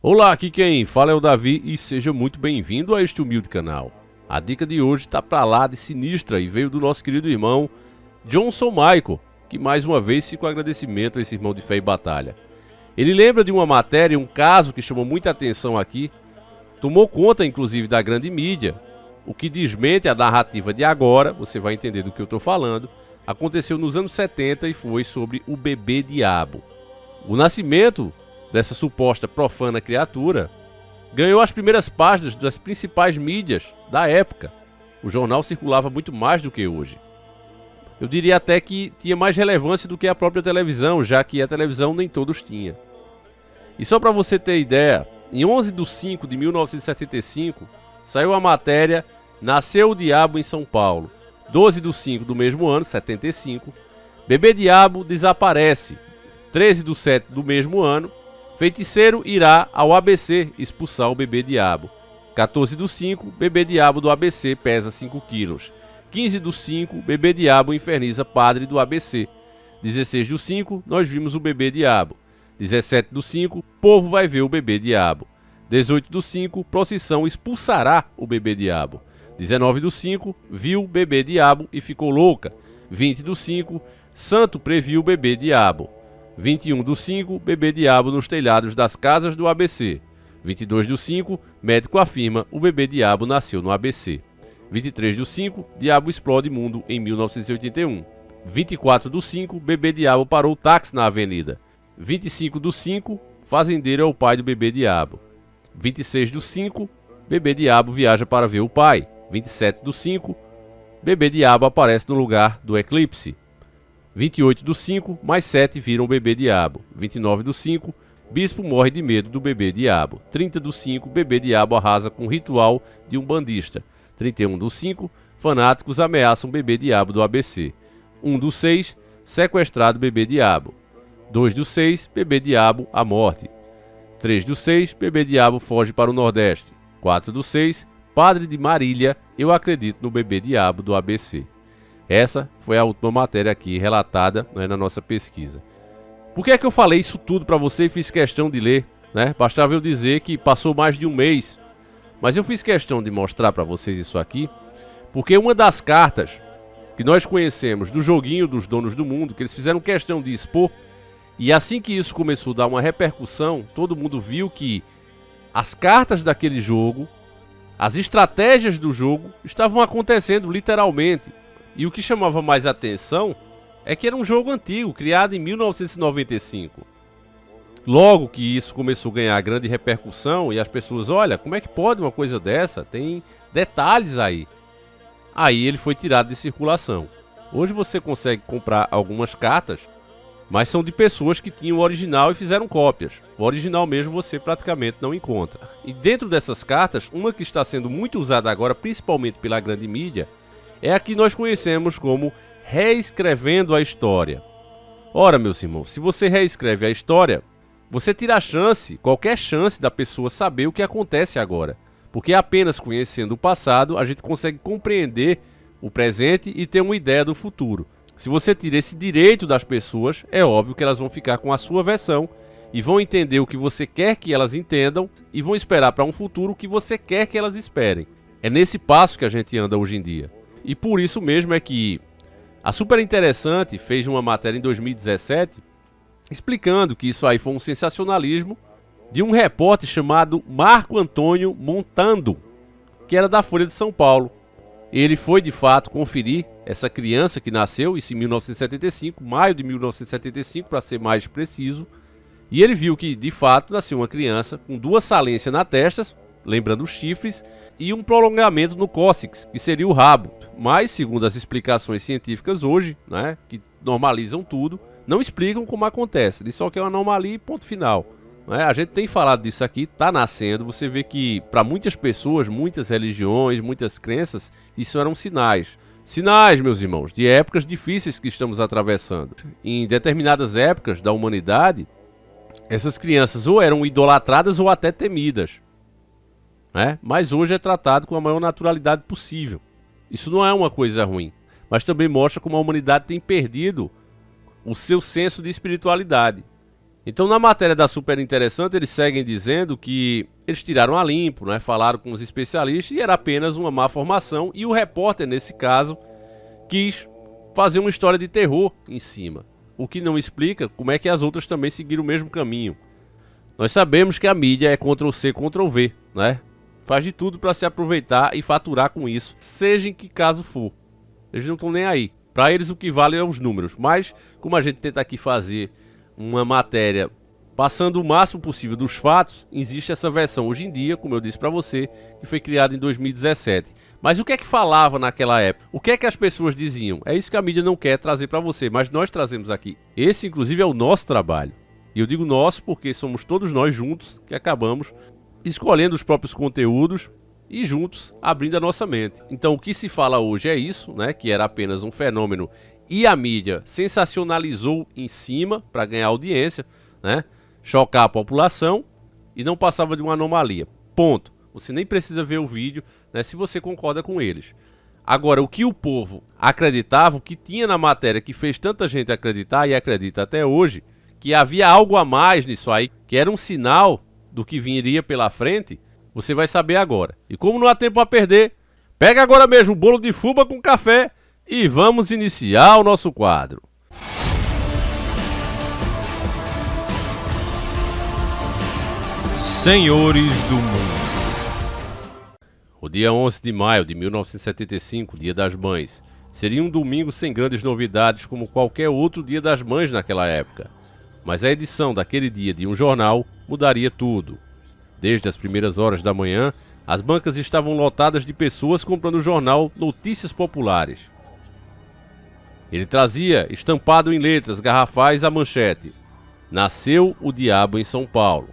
Olá, aqui quem fala é o Davi e seja muito bem-vindo a este humilde canal. A dica de hoje tá pra lá de sinistra e veio do nosso querido irmão Johnson Michael, que mais uma vez fica o agradecimento a esse irmão de fé e batalha. Ele lembra de uma matéria, um caso que chamou muita atenção aqui, tomou conta inclusive da grande mídia, o que desmente a narrativa de agora, você vai entender do que eu estou falando, aconteceu nos anos 70 e foi sobre o bebê diabo. O nascimento dessa suposta profana criatura ganhou as primeiras páginas das principais mídias da época. O jornal circulava muito mais do que hoje. Eu diria até que tinha mais relevância do que a própria televisão, já que a televisão nem todos tinham. E só para você ter ideia, em 11 de 5 de 1975, saiu a matéria Nasceu o Diabo em São Paulo. 12 de 5 do mesmo ano, 75, bebê diabo desaparece. 13 de 7 do mesmo ano, feiticeiro irá ao ABC expulsar o bebê diabo. 14 de 5, bebê diabo do ABC pesa 5 quilos. 15 de 5, bebê diabo inferniza padre do ABC. 16 de 5, nós vimos o bebê diabo. 17 de 5, povo vai ver o bebê diabo. 18 de 5, procissão expulsará o bebê diabo. 19 de 5, viu o bebê diabo e ficou louca. 20 de 5, santo previu o bebê diabo. 21 de 5, bebê diabo nos telhados das casas do ABC. 22 de 5, médico afirma o bebê diabo nasceu no ABC. 23 de 5, diabo explode mundo em 1981. 24 de 5, bebê diabo parou o táxi na avenida. 25 de 5, fazendeiro é o pai do bebê diabo. 26 de 5, bebê diabo viaja para ver o pai. 27 de 5, bebê diabo aparece no lugar do eclipse. 28 de 5, mais 7 viram o bebê diabo. 29 de 5, bispo morre de medo do bebê diabo. 30 de 5, bebê diabo arrasa com o ritual de um bandista. 31 de 5, fanáticos ameaçam bebê diabo do ABC. 1 de 6, sequestrado bebê diabo. 2 de 6, bebê diabo à morte. 3 de 6, bebê diabo foge para o Nordeste. 4 de 6, padre de Marília, eu acredito no bebê diabo do ABC. Essa foi a última matéria aqui relatada, né, na nossa pesquisa. Por que é que eu falei isso tudo para você e fiz questão de ler? Né? Bastava eu dizer que passou mais de um mês. Mas eu fiz questão de mostrar para vocês isso aqui, porque uma das cartas que nós conhecemos do joguinho dos donos do mundo, que eles fizeram questão de expor, e assim que isso começou a dar uma repercussão, todo mundo viu que as cartas daquele jogo, as estratégias do jogo estavam acontecendo literalmente. E o que chamava mais atenção é que era um jogo antigo, criado em 1995. Logo que isso começou a ganhar grande repercussão e as pessoas, olha, como é que pode uma coisa dessa? Tem detalhes aí. Aí ele foi tirado de circulação. Hoje você consegue comprar algumas cartas, mas são de pessoas que tinham o original e fizeram cópias. O original mesmo você praticamente não encontra. E dentro dessas cartas, uma que está sendo muito usada agora, principalmente pela grande mídia, é a que nós conhecemos como reescrevendo a história. Ora, meus irmãos, se você reescreve a história, você tira a chance, qualquer chance da pessoa saber o que acontece agora. Porque apenas conhecendo o passado, a gente consegue compreender o presente e ter uma ideia do futuro. Se você tira esse direito das pessoas, é óbvio que elas vão ficar com a sua versão e vão entender o que você quer que elas entendam e vão esperar para um futuro o que você quer que elas esperem. É nesse passo que a gente anda hoje em dia. E por isso mesmo é que a Super Interessante fez uma matéria em 2017 explicando que isso aí foi um sensacionalismo de um repórter chamado Marco Antônio Montando, que era da Folha de São Paulo. Ele foi de fato conferir essa criança que nasceu isso em 1975, maio de 1975 para ser mais preciso, e ele viu que de fato nasceu uma criança com 2 salências na testa, lembrando os chifres, e um prolongamento no cóccix, que seria o rabo. Mas, segundo as explicações científicas hoje, né, que normalizam tudo, não explicam como acontece. Diz só que é uma anomalia e ponto final. Né? A gente tem falado disso aqui, está nascendo. Você vê que para muitas pessoas, muitas religiões, muitas crenças, isso eram sinais. Sinais, meus irmãos, de épocas difíceis que estamos atravessando. Em determinadas épocas da humanidade, essas crianças ou eram idolatradas ou até temidas. Mas hoje é tratado com a maior naturalidade possível. Isso não é uma coisa ruim, mas também mostra como a humanidade tem perdido o seu senso de espiritualidade. Então na matéria da Super Interessante eles seguem dizendo que eles tiraram a limpo, né? Falaram com os especialistas e era apenas uma má formação e o repórter, nesse caso, quis fazer uma história de terror em cima. O que não explica como é que as outras também seguiram o mesmo caminho. Nós sabemos que a mídia é Ctrl+C, Ctrl+V, né? Faz de tudo para se aproveitar e faturar com isso, seja em que caso for. Eles não estão nem aí. Para eles o que vale é os números. Mas, como a gente tenta aqui fazer uma matéria passando o máximo possível dos fatos, existe essa versão hoje em dia, como eu disse para você, que foi criada em 2017. Mas o que é que falava naquela época? O que é que as pessoas diziam? É isso que a mídia não quer trazer para você, mas nós trazemos aqui. Esse, inclusive, é o nosso trabalho. E eu digo nosso porque somos todos nós juntos que acabamos escolhendo os próprios conteúdos e juntos abrindo a nossa mente. Então o que se fala hoje é isso, né? Que era apenas um fenômeno e a mídia sensacionalizou em cima para ganhar audiência, né? Chocar a população e não passava de uma anomalia. Ponto. Você nem precisa ver o vídeo, né, se você concorda com eles. Agora, o que o povo acreditava, o que tinha na matéria que fez tanta gente acreditar e acredita até hoje, que havia algo a mais nisso aí, que era um sinal do que viria pela frente, você vai saber agora. E como não há tempo a perder, pega agora mesmo o bolo de fubá com café e vamos iniciar o nosso quadro. Senhores do Mundo. O dia 11 de maio de 1975, Dia das Mães, seria um domingo sem grandes novidades como qualquer outro Dia das Mães naquela época. Mas a edição daquele dia de um jornal mudaria tudo. Desde as primeiras horas da manhã, as bancas estavam lotadas de pessoas comprando o jornal Notícias Populares. Ele trazia, estampado em letras garrafais, a manchete: Nasceu o Diabo em São Paulo.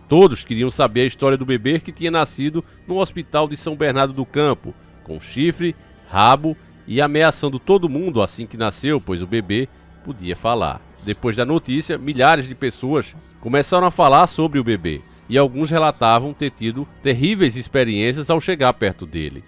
Todos queriam saber a história do bebê que tinha nascido no hospital de São Bernardo do Campo, com chifre, rabo e ameaçando todo mundo assim que nasceu, pois o bebê podia falar. Depois da notícia, milhares de pessoas começaram a falar sobre o bebê, e alguns relatavam ter tido terríveis experiências ao chegar perto dele.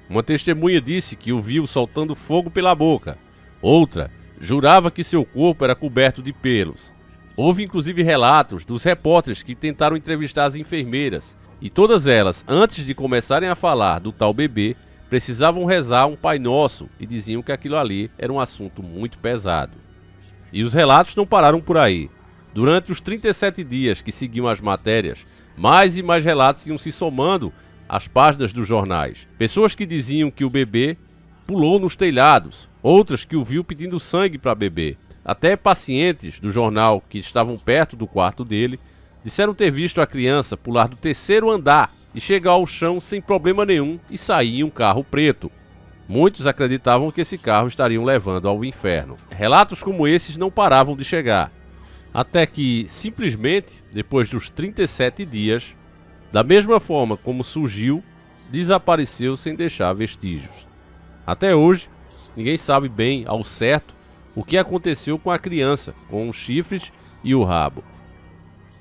Uma testemunha disse que o viu soltando fogo pela boca. Outra jurava que seu corpo era coberto de pelos. Houve inclusive relatos dos repórteres que tentaram entrevistar as enfermeiras, e todas elas, antes de começarem a falar do tal bebê, precisavam rezar um Pai Nosso e diziam que aquilo ali era um assunto muito pesado. E os relatos não pararam por aí. Durante os 37 dias que seguiam as matérias, mais e mais relatos iam se somando às páginas dos jornais. Pessoas que diziam que o bebê pulou nos telhados, outras que o viu pedindo sangue para beber. Até pacientes do jornal que estavam perto do quarto dele disseram ter visto a criança pular do terceiro andar e chegar ao chão sem problema nenhum e sair em um carro preto. Muitos acreditavam que esse carro estariam levando ao inferno. Relatos como esses não paravam de chegar. Até que, simplesmente, depois dos 37 dias, da mesma forma como surgiu, desapareceu sem deixar vestígios. Até hoje, ninguém sabe bem ao certo o que aconteceu com a criança, com os chifres e o rabo.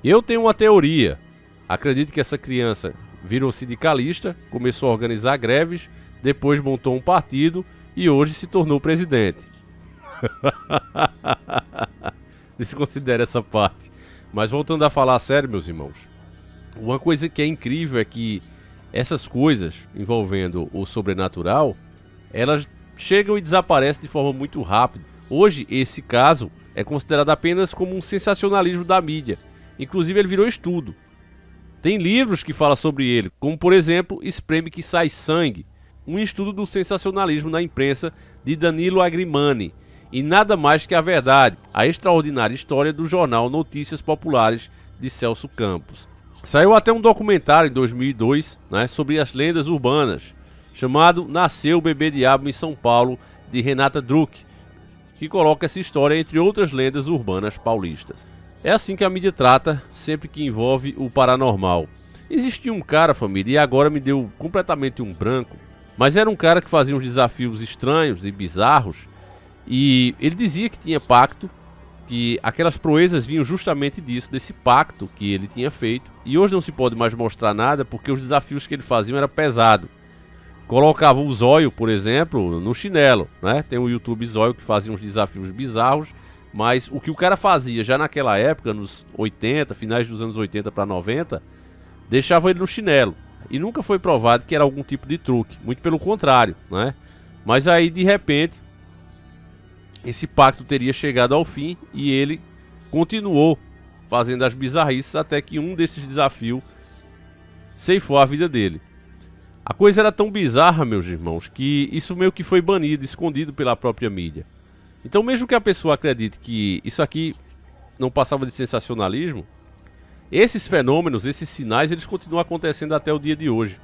Eu tenho uma teoria. Acredito que essa criança virou sindicalista, começou a organizar greves, depois montou um partido e hoje se tornou presidente. Desconsidere essa parte. Mas voltando a falar sério, meus irmãos, uma coisa que é incrível é que essas coisas envolvendo o sobrenatural, elas chegam e desaparecem de forma muito rápida. Hoje, esse caso é considerado apenas como um sensacionalismo da mídia. Inclusive, ele virou estudo. Tem livros que falam sobre ele, como por exemplo, Espreme que Sai Sangue, um estudo do sensacionalismo na imprensa de Danilo Agrimani, e nada mais que a verdade, a extraordinária história do jornal Notícias Populares de Celso Campos. Saiu até um documentário em 2002, sobre as lendas urbanas, chamado Nasceu o Bebê Diabo em São Paulo, de Renata Druck, que coloca essa história entre outras lendas urbanas paulistas. É assim que a mídia trata sempre que envolve o paranormal. Existia um cara, família, e agora me deu completamente um branco, mas era um cara que fazia uns desafios estranhos e bizarros, e ele dizia que tinha pacto, que aquelas proezas vinham justamente disso, desse pacto que ele tinha feito, e hoje não se pode mais mostrar nada porque os desafios que ele fazia eram pesados. Colocava o Zóio, por exemplo, no chinelo, Tem o YouTube Zóio que fazia uns desafios bizarros Mas o que o cara fazia já naquela época, nos 80, finais dos anos 80 para 90, deixava ele no chinelo. E nunca foi provado que era algum tipo de truque, muito pelo contrário, né? Mas aí, de repente, esse pacto teria chegado ao fim e ele continuou fazendo as bizarrices até que um desses desafios ceifou a vida dele. A coisa era tão bizarra, meus irmãos, que isso meio que foi banido, escondido pela própria mídia. Então, mesmo que a pessoa acredite que isso aqui não passava de sensacionalismo, esses fenômenos, esses sinais, eles continuam acontecendo até o dia de hoje.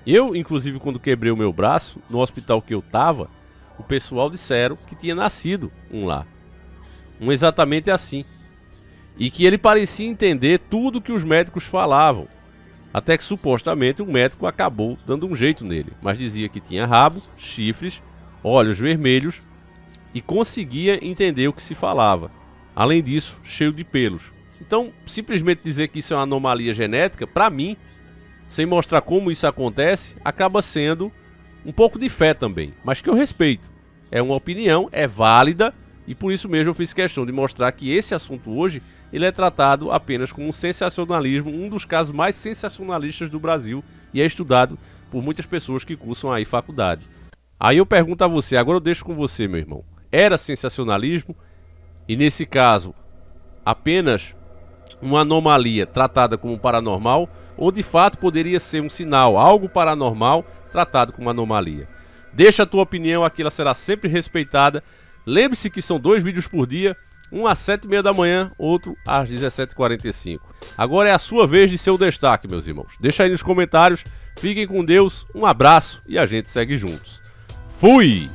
Eu, inclusive, quando quebrei o meu braço, no hospital que eu tava, o pessoal disseram que tinha nascido um lá. Um exatamente assim. E que ele parecia entender tudo que os médicos falavam. Até que supostamente um médico acabou dando um jeito nele. Mas dizia que tinha rabo, chifres, olhos vermelhos e conseguia entender o que se falava. Além disso, cheio de pelos. Então, simplesmente dizer que isso é uma anomalia genética, para mim, sem mostrar como isso acontece, acaba sendo um pouco de fé também, mas que eu respeito. É uma opinião, é válida, e por isso mesmo eu fiz questão de mostrar que esse assunto hoje, ele é tratado apenas como um sensacionalismo, um dos casos mais sensacionalistas do Brasil, e é estudado por muitas pessoas que cursam aí faculdade. Aí eu pergunto a você, agora eu deixo com você, meu irmão. Era sensacionalismo? E nesse caso, apenas uma anomalia tratada como paranormal, ou de fato poderia ser um sinal, algo paranormal tratado como anomalia? Deixa a tua opinião aqui, ela será sempre respeitada. Lembre-se que são 2 vídeos por dia, um às 7h30 da manhã, outro às 17h45. Agora é a sua vez de ser o destaque, meus irmãos. Deixa aí nos comentários, fiquem com Deus, um abraço e a gente segue juntos. Fui!